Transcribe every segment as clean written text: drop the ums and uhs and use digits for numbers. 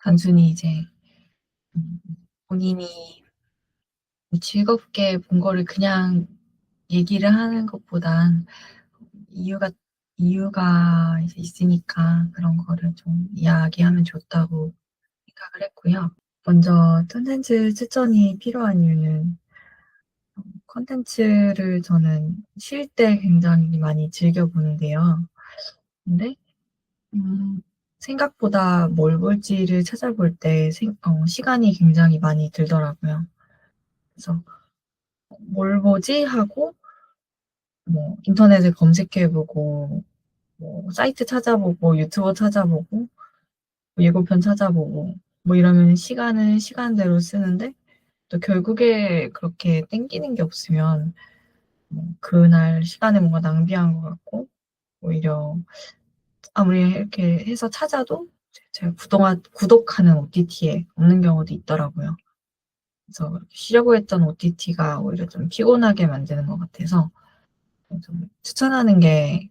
단순히 이제 음 본인이 즐겁게 본 거를 그냥 얘기를 하는 것보단 이유가 이유가 이제 있으니까 그런 거를 좀 이야기하면 좋다고 생각을 했고요. 먼저 콘텐츠 추천이 필요한 이유는 콘텐츠를 저는 쉴 때 굉장히 많이 즐겨 보는데요. 근데 음 생각보다 뭘 볼지를 찾아볼 때 시간이 굉장히 많이 들더라고요. 그래서 '뭘 보지?' 하고 뭐 인터넷에 검색해 보고 뭐 사이트 찾아보고 유튜버 찾아보고 뭐 예고편 찾아보고 뭐 이러면 시간은 시간대로 쓰는데 또 결국에 그렇게 땡기는 게 없으면 뭐 그날 시간을 뭔가 낭비한 것 같고 오히려 아무리 이렇게 해서 찾아도 제가 그동안 구독하는 OTT에 없는 경우도 있더라고요. 그래서 그렇게 쉬려고 했던 OTT가 오히려 좀 피곤하게 만드는 것 같아서 좀 추천하는 게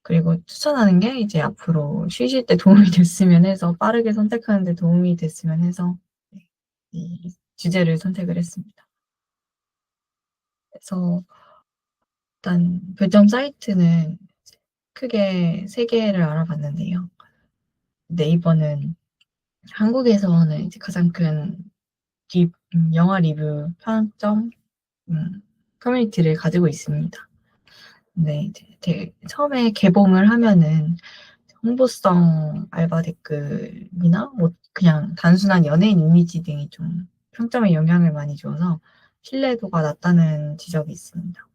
그리고 추천하는 게 이제 앞으로 쉬실 때 도움이 됐으면 해서 빠르게 선택하는 데 도움이 됐으면 해서 네 이 주제를 선택을 했습니다. 그래서 일단 별점 사이트는 크게 3 개를 알아봤는데요. 네이버는 한국에서는 이제 가장 큰 영화 리뷰 평점 커뮤니티를 가지고 있습니다. 근데 이제 처음에 개봉을 하면은 홍보성 알바 댓글이나 뭐 그냥 단순한 연예인 이미지 등이 좀 평점에 영향을 많이 줘서 신뢰도가 낮다는 지적이 있습니다.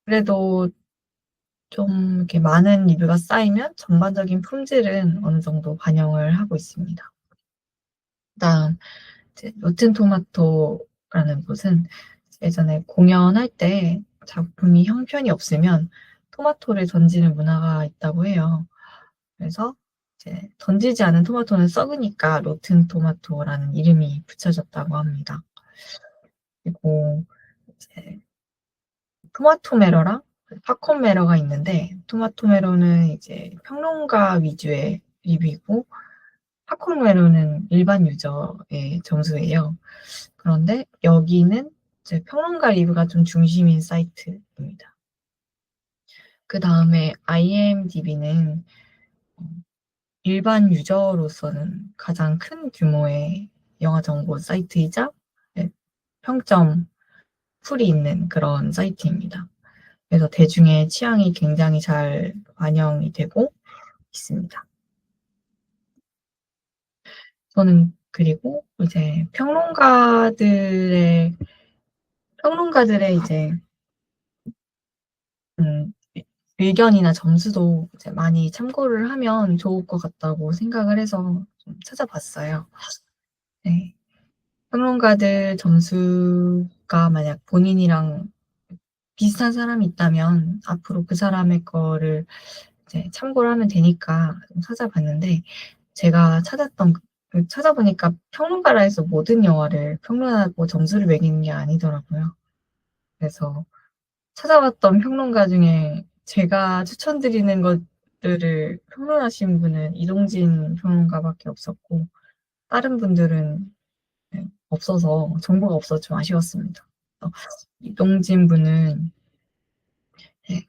그래도 좀 이렇게 많은 리뷰가 쌓이면 전반적인 품질은 어느 정도 반영을 하고 있습니다. 그다음 이제 로튼 토마토라는 곳은 예전에 공연할 때 작품이 형편이 없으면 토마토를 던지는 문화가 있다고 해요. 그래서 이제 던지지 않은 토마토는 썩으니까 로튼 토마토라는 이름이 붙여졌다고 합니다. 그리고 이제 토마토메러랑 팝콘메러가 있는데 토마토메러는 이제 평론가 위주의 리뷰이고 팝콘메러는 일반 유저의 점수예요. 그런데 여기는 이제 평론가 리뷰가 좀 중심인 사이트입니다. 그다음에 IMDb는 일반 유저로서는 가장 큰 규모의 영화 정보 사이트이자 네 평점 풀이 있는 그런 사이트입니다. 그래서 대중의 취향이 굉장히 잘 반영이 되고 있습니다. 저는 그리고 이제 평론가들의 이제 음 의견이나 점수도 이제 많이 참고를 하면 좋을 것 같다고 생각을 해서 좀 찾아봤어요. 네. 평론가들 점수가 만약 본인이랑 비슷한 사람이 있다면 앞으로 그 사람의 거를 이제 참고를 하면 되니까 좀 찾아봤는데 제가 찾아보니까 평론가라 해서 모든 영화를 평론하고 점수를 매기는 게 아니더라고요. 그래서 찾아봤던 평론가 중에 제가 추천드리는 것들을 평론하신 분은 이동진 평론가밖에 없었고 다른 분들은 네 없어서 정보가 없어서 좀 아쉬웠습니다. 이동진 분은 네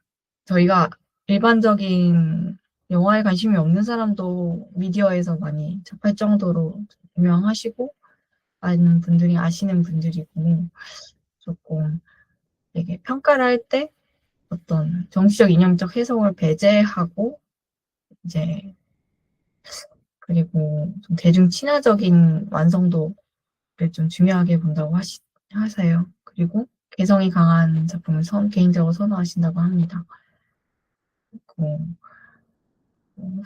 저희가 일반적인 영화에 관심이 없는 사람도 미디어에서 많이 접할 정도로 유명하시고 많은 분들이 아시는 분들이고 쪼끔 되게 평가를 할 때 어떤 정치적 이념적 해석을 배제하고 이제 그리고 좀 대중 친화적인 완성도를 좀 중요하게 본다고 하세요. 그리고 개성이 강한 작품을 개인적으로 선호하신다고 합니다. 그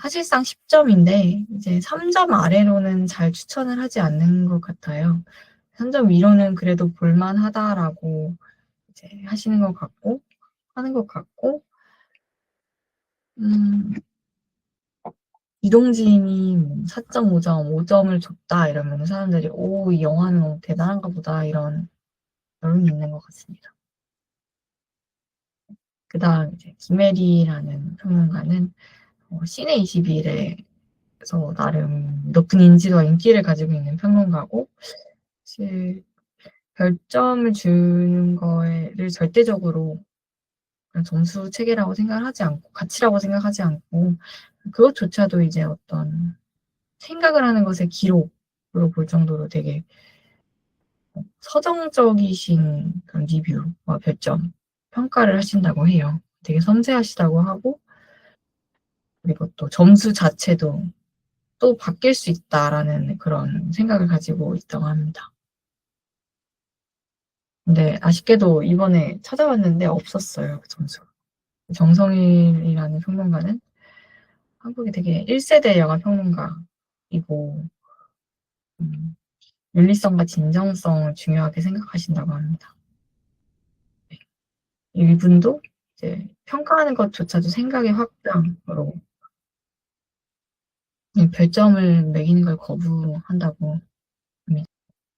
사실상 10 점인데 이제 3점 아래로는 잘 추천을 하지 않는 것 같아요. 3점 위로는 그래도 볼 만하다라고 이제 하는 것 같고 음 이동진이 뭐 4.5 점, 5 점을 줬다 이러면은 사람들이 '오 이 영화는 너무 대단한가 보다.' 이런 여론이 있는 것 같습니다. 그다음 이제 김혜리라는 평론가는 시내21에 그래서 나름 높은 인지도와 인기를 가지고 있는 평론가고, 사실 별점을 주는 거를 절대적으로 그냥 점수 체계라고 생각을 하지 않고, 가치라고 생각하지 않고, 그것조차도 이제 어떤 생각을 하는 것의 기록으로 볼 정도로 되게 서정적이신 그런 리뷰와 별점, 평가를 하신다고 해요. 되게 섬세하시다고 하고, 그리고 또 점수 자체도 또 바뀔 수 있다라는 그런 생각을 가지고 있다고 합니다. 근데 아쉽게도 이번에 찾아봤는데 없었어요, 그 점수가. 정성일이라는 평론가는 한국의 되게 1세대 영화 평론가이고, 음, 윤리성과 진정성을 중요하게 생각하신다고 합니다. 네. 이분도 이제 평가하는 것조차도 생각의 확장으로 별점을 매기는 걸 거부한다고 합니다.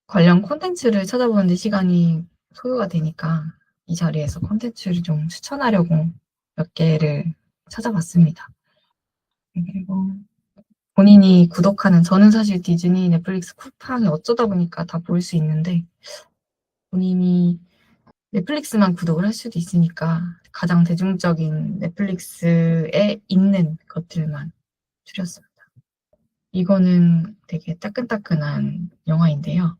관련 콘텐츠를 찾아보는데 시간이 소요가 되니까 이 자리에서 콘텐츠를 좀 추천하려고 몇 개를 찾아봤습니다. 그리고 본인이 구독하는, 저는 사실 디즈니, 넷플릭스, 쿠팡이 어쩌다 보니까 다 볼 수 있는데, 본인이 넷플릭스만 구독을 할 수도 있으니까 가장 대중적인 넷플릭스에 있는 것들만 추렸습니다. 이거는 되게 따끈따끈한 영화인데요.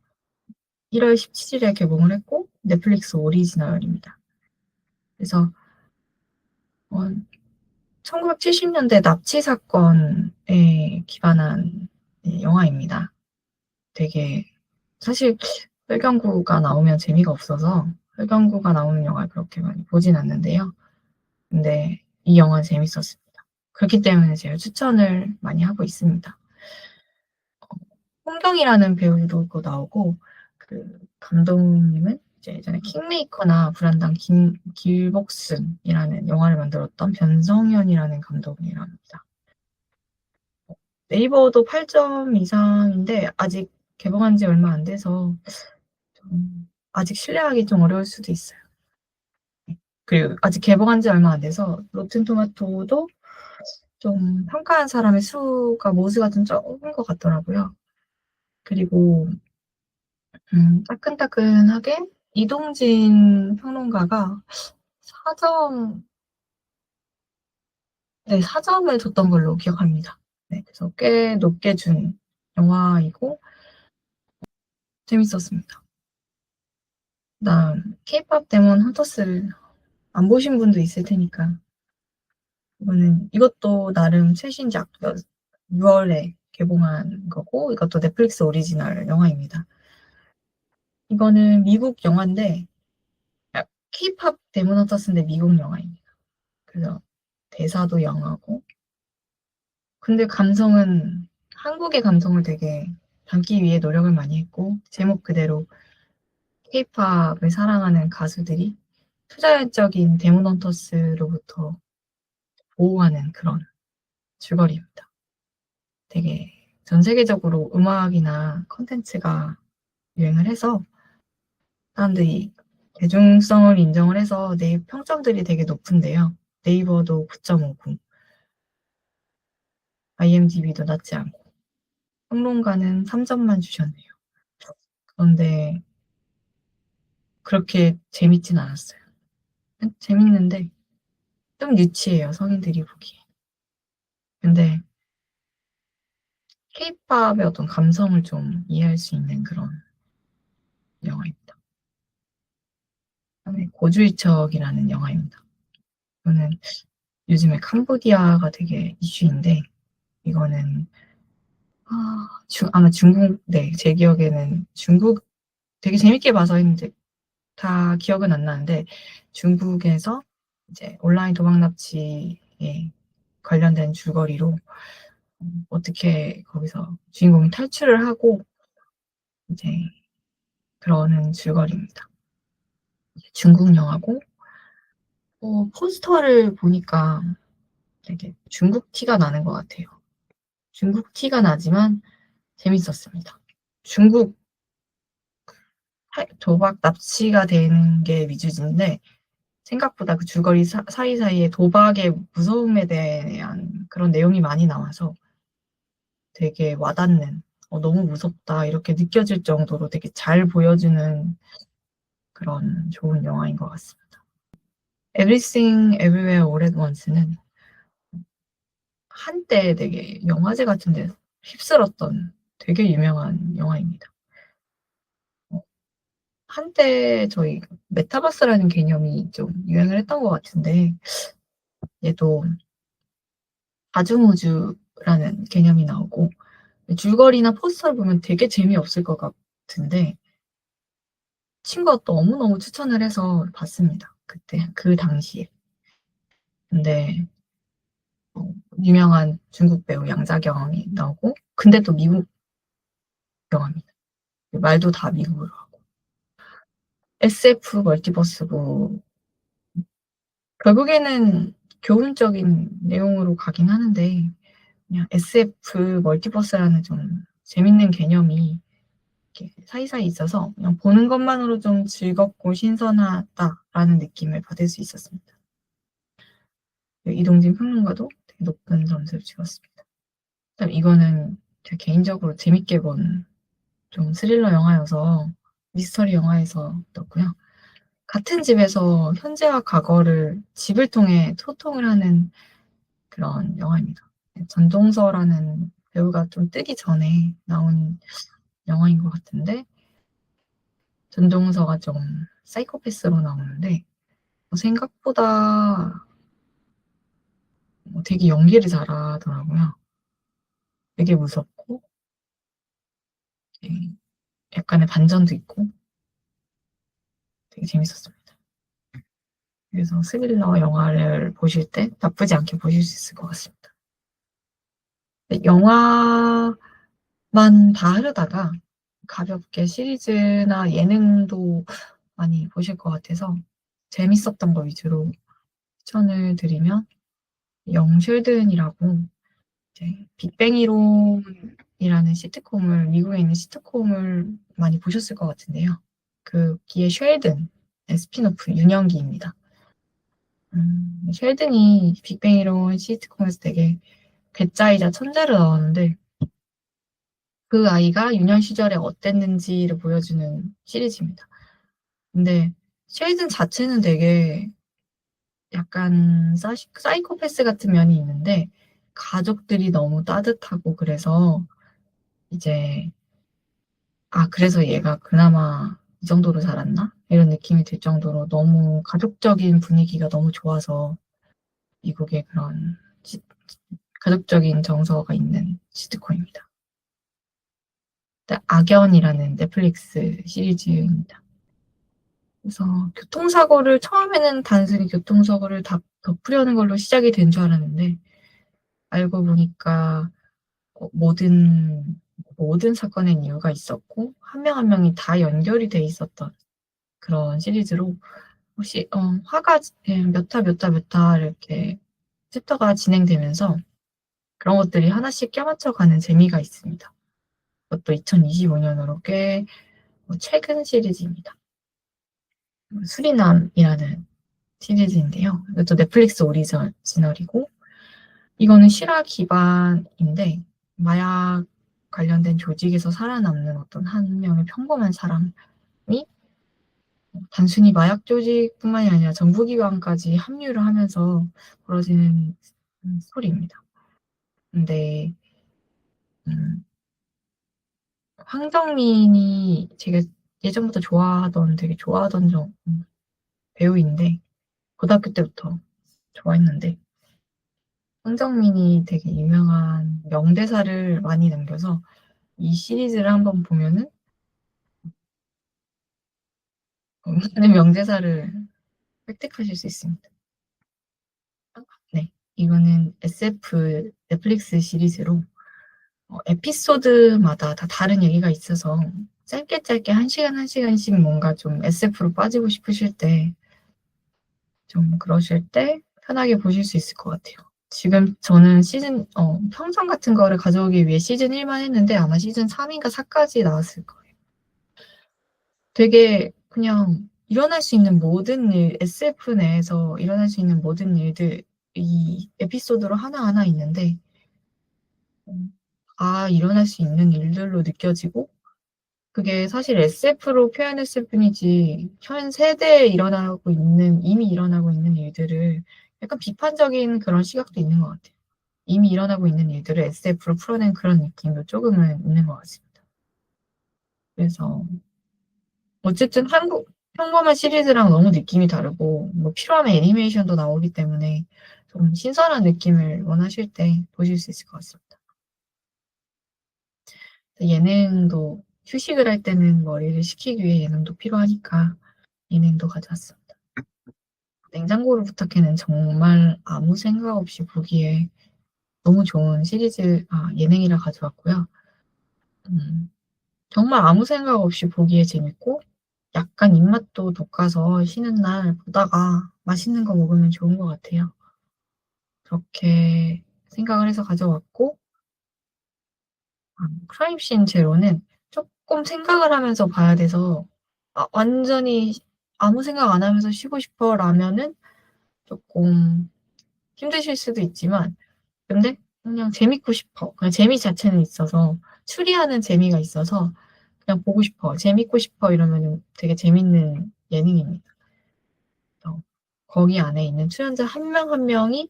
1월 17일에 개봉을 했고 넷플릭스 오리지널입니다. 그래서 1970년대 납치 사건에 기반한 영화입니다. 되게 사실 혈경구가 나오면 재미가 없어서 혈경구가 나오는 영화를 그렇게 많이 보진 않는데요. 근데 이 영화는 재밌었습니다. 그렇기 때문에 제가 추천을 많이 하고 있습니다. 홍경이라는 배우도 나오고, 그 감독님은 이제 예전에 킹메이커나 불안당 길복순이라는 영화를 만들었던 변성현이라는 감독이랍니다. 네이버도 8점 이상인데 아직 개봉한 지 얼마 안 돼서 아직 신뢰하기 좀 어려울 수도 있어요. 그리고 아직 개봉한 지 얼마 안 돼서 로튼토마토도 좀 평가한 사람의 수가 모수가 좀 적은 것 같더라고요. 그리고 따끈따끈하게 이동진 평론가가 4점, 네, 4점을 줬던 걸로 기억합니다. 네, 그래서 꽤 높게 준 영화이고 재밌었습니다. 그다음 K-pop 데몬 헌터스를 안 보신 분도 있을 테니까 이것도 나름 최신작 6월에 개봉한 거고 이것도 넷플릭스 오리지널 영화입니다. 이거는 미국 영화인데 K-pop 데몬 헌터스인데 미국 영화입니다. 그래서 대사도 영어고 근데 감성은 한국의 감성을 되게 담기 위해 노력을 많이 했고 제목 그대로 K-팝을 사랑하는 가수들이 투자적인 데몬 헌터스로부터 보호하는 그런 줄거리입니다. 되게 전 세계적으로 음악이나 컨텐츠가 유행을 해서 사람들이 대중성을 인정을 해서 평점들이 되게 높은데요. 네이버도 9.59, IMDb도 낮지 않고 평론가는 3점만 주셨네요. 그런데 그렇게 재밌진 않았어요. 재밌는데 좀 유치해요, 성인들이 보기에. 근데 케이팝의 어떤 감성을 좀 이해할 수 있는 그런 영화입니다. 그다음에 고주의척이라는 영화입니다. 이거는 요즘에 캄보디아가 되게 이슈인데 이거는 아마 중국, 네, 제 기억에는 중국 되게 재밌게 봐서 했는데 다 기억은 안 나는데 중국에서 이제 온라인 도박 납치에 관련된 줄거리로 어떻게 거기서 주인공이 탈출을 하고 이제 그러는 줄거리입니다. 중국 영화고 포스터를 보니까 되게 중국 티가 나는 것 같아요. 중국 티가 나지만 재밌었습니다. 중국 도박 납치가 되는 게 위주인데 생각보다 그 줄거리 사이사이에 도박의 무서움에 대한 그런 내용이 많이 나와서 되게 와닿는, 너무 무섭다 이렇게 느껴질 정도로 되게 잘 보여주는 그런 좋은 영화인 것 같습니다. Everything Everywhere All at Once는 한때 되게 영화제 같은 데 휩쓸었던 되게 유명한 영화입니다. 한때 저희 메타버스라는 개념이 좀 유행을 했던 것 같은데, 얘도 다중우주라는 개념이 나오고 줄거리나 포스터를 보면 되게 재미없을 것 같은데 친구가 너무너무 추천을 해서 봤습니다. 그때 그 당시에. 근데 유명한 중국 배우 양자경이 나오고 근데 또 미국 영화입니다. 말도 다 미국어로 하고 SF 멀티버스고 결국에는 교훈적인 내용으로 가긴 하는데 그냥 SF 멀티버스라는 좀 재밌는 개념이 이렇게 사이사이 있어서 그냥 보는 것만으로 좀 즐겁고 신선하다라는 느낌을 받을 수 있었습니다. 이동진 평론가도 되게 높은 점수를 주었습니다. 이거는 제가 개인적으로 재밌게 본 좀 스릴러 영화여서 미스터리 영화에서 넣고요. 같은 집에서 현재와 과거를 집을 통해 소통을 하는 그런 영화입니다. 전종서라는 배우가 좀 뜨기 전에 나온 영화인 것 같은데 전종서가 좀 사이코패스로 나오는데 생각보다 되게 연기를 잘하더라고요. 되게 무섭고 약간의 반전도 있고 되게 재밌었습니다. 그래서 스릴러 영화를 보실 때 나쁘지 않게 보실 수 있을 것 같습니다. 영화만 다 하려다가 가볍게 시리즈나 예능도 많이 보실 것 같아서 재밌었던 거 위주로 추천을 드리면 영쉘든이라고 이제 빅뱅 이론이라는 시트콤을 미국에 있는 시트콤을 많이 보셨을 것 같은데요. 거기에 쉘든의 스핀오프 윤영기입니다. 쉘든이 빅뱅 이론 시트콤에서 되게 배짜이자 천재로 나오는데 그 아이가 유년 시절에 어땠는지를 보여주는 시리즈입니다. 근데 쉘든 자체는 되게 약간 사이코패스 같은 면이 있는데 가족들이 너무 따뜻하고 그래서 이제 그래서 얘가 그나마 이 정도로 자랐나? 이런 느낌이 들 정도로 너무 가족적인 분위기가 너무 좋아서 미국의 그런 가족적인 정서가 있는 시트콤입니다. 악연이라는 넷플릭스 시리즈입니다. 그래서 교통사고를 처음에는 단순히 교통사고를 덮으려는 걸로 시작이 된 줄 알았는데 알고 보니까 모든 사건엔 이유가 있었고 한 명 한 명이 다 연결이 돼 있었던 그런 시리즈로 혹시 화가 몇 화 이렇게 챕터가 진행되면서 그런 것들이 하나씩 껴맞춰가는 재미가 있습니다. 그것도 2025년으로 꽤 최근 시리즈입니다. 수리남이라는 시리즈인데요. 이것도 넷플릭스 오리지널이고 이거는 실화 기반인데 마약 관련된 조직에서 살아남는 어떤 한 명의 평범한 사람이 단순히 마약 조직뿐만이 아니라 정부기관까지 합류를 하면서 벌어지는 스토리입니다. 근데 황정민이 제가 예전부터 되게 좋아하던 배우인데 고등학교 때부터 좋아했는데 황정민이 되게 유명한 명대사를 많이 남겨서 이 시리즈를 한번 보면은 많은 명대사를 획득하실 수 있습니다. 네, 이거는 SF 넷플릭스 시리즈로 에피소드마다 다 다른 얘기가 있어서 짧게 짧게 1시간씩 뭔가 좀 SF로 빠지고 싶으실 때 좀 그러실 때 편하게 보실 수 있을 것 같아요. 지금 저는 평점 같은 거를 가져오기 위해 시즌 1만 했는데 아마 시즌 3인가 4까지 나왔을 거예요. 되게 그냥 일어날 수 있는 모든 일, SF 내에서 일어날 수 있는 모든 일들 이 에피소드로 하나하나 있는데 다 일어날 수 있는 일들로 느껴지고, 그게 사실 SF로 표현했을 뿐이지 현 세대에 이미 일어나고 있는 일들을 약간 비판적인 그런 시각도 있는 것 같아요. 이미 일어나고 있는 일들을 SF로 풀어낸 그런 느낌도 조금은 있는 것 같습니다. 그래서 어쨌든 한국 평범한 시리즈랑 너무 느낌이 다르고 뭐 필요하면 애니메이션도 나오기 때문에 좀 신선한 느낌을 원하실 때 보실 수 있을 것 같습니다. 예능도 휴식을 할 때는 머리를 식히기 위해 예능도 필요하니까 예능도 가져왔습니다. 냉장고를 부탁해는 정말 아무 생각 없이 보기에 너무 좋은 예능이라 가져왔고요. 음, 정말 아무 생각 없이 보기에 재밌고 약간 입맛도 돋가서 쉬는 날 보다가 맛있는 거 먹으면 좋은 것 같아요. 그렇게 생각을 해서 가져왔고, 크라임씬 제로는 조금 생각을 하면서 봐야 돼서, 완전히 아무 생각 안 하면서 쉬고 싶어 라면은 조금 힘드실 수도 있지만, 근데 그냥 재밌고 싶어. 그냥 재미 자체는 있어서, 추리하는 재미가 있어서 그냥 보고 싶어. 재밌고 싶어 이러면은 되게 재밌는 예능입니다. 거기 안에 있는 출연자 한 명 한 명이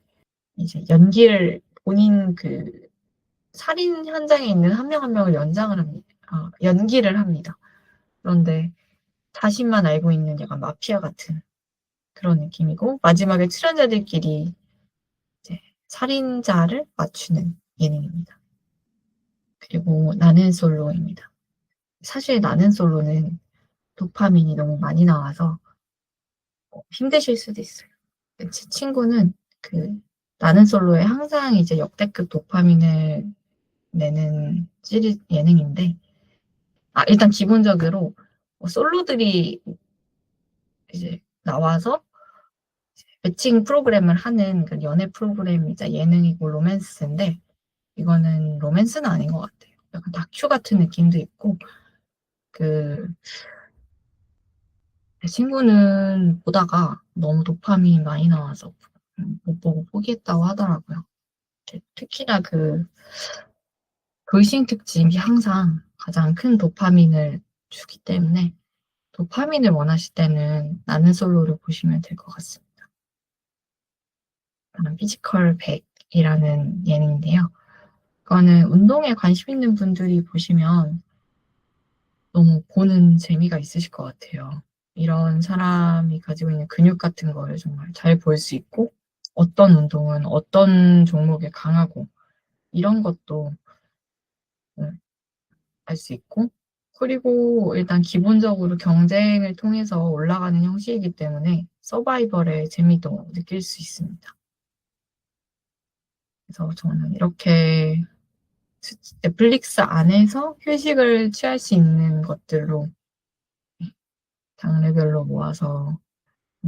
이제 연기를 본인 살인 현장에 있는 한 명 한 명을 연기를 합니다. 그런데 자신만 알고 있는 약간 마피아 같은 그런 느낌이고, 마지막에 출연자들끼리 이제 살인자를 맞추는 예능입니다. 그리고 나는 솔로입니다. 사실 나는 솔로는 도파민이 너무 많이 나와서 힘드실 수도 있어요. 제 친구는 그 나는 솔로에 항상 이제 역대급 도파민을 내는 예능인데, 일단 기본적으로 솔로들이 이제 나와서 매칭 프로그램을 하는 그 연애 프로그램이자 예능이고 로맨스인데, 이거는 로맨스는 아닌 것 같아요. 약간 다큐 같은 느낌도 있고, 그, 제 친구는 보다가 너무 도파민이 많이 나와서 못 보고 포기했다고 하더라고요. 특히나 돌싱 특집이 항상 가장 큰 도파민을 주기 때문에 도파민을 원하실 때는 나는 솔로를 보시면 될 것 같습니다. 피지컬 100이라는 예능인데요. 그거는 운동에 관심 있는 분들이 보시면 너무 보는 재미가 있으실 것 같아요. 이런 사람이 가지고 있는 근육 같은 거를 정말 잘 볼 수 있고, 어떤 운동은 어떤 종목에 강하고, 이런 것도 알 수 있고, 그리고 일단 기본적으로 경쟁을 통해서 올라가는 형식이기 때문에 서바이벌의 재미도 느낄 수 있습니다. 그래서 저는 이렇게 넷플릭스 안에서 휴식을 취할 수 있는 것들로 장르별로 모아서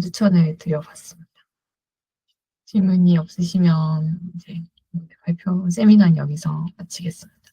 추천을 드려봤습니다. 질문이 없으시면 이제 발표 세미나는 여기서 마치겠습니다.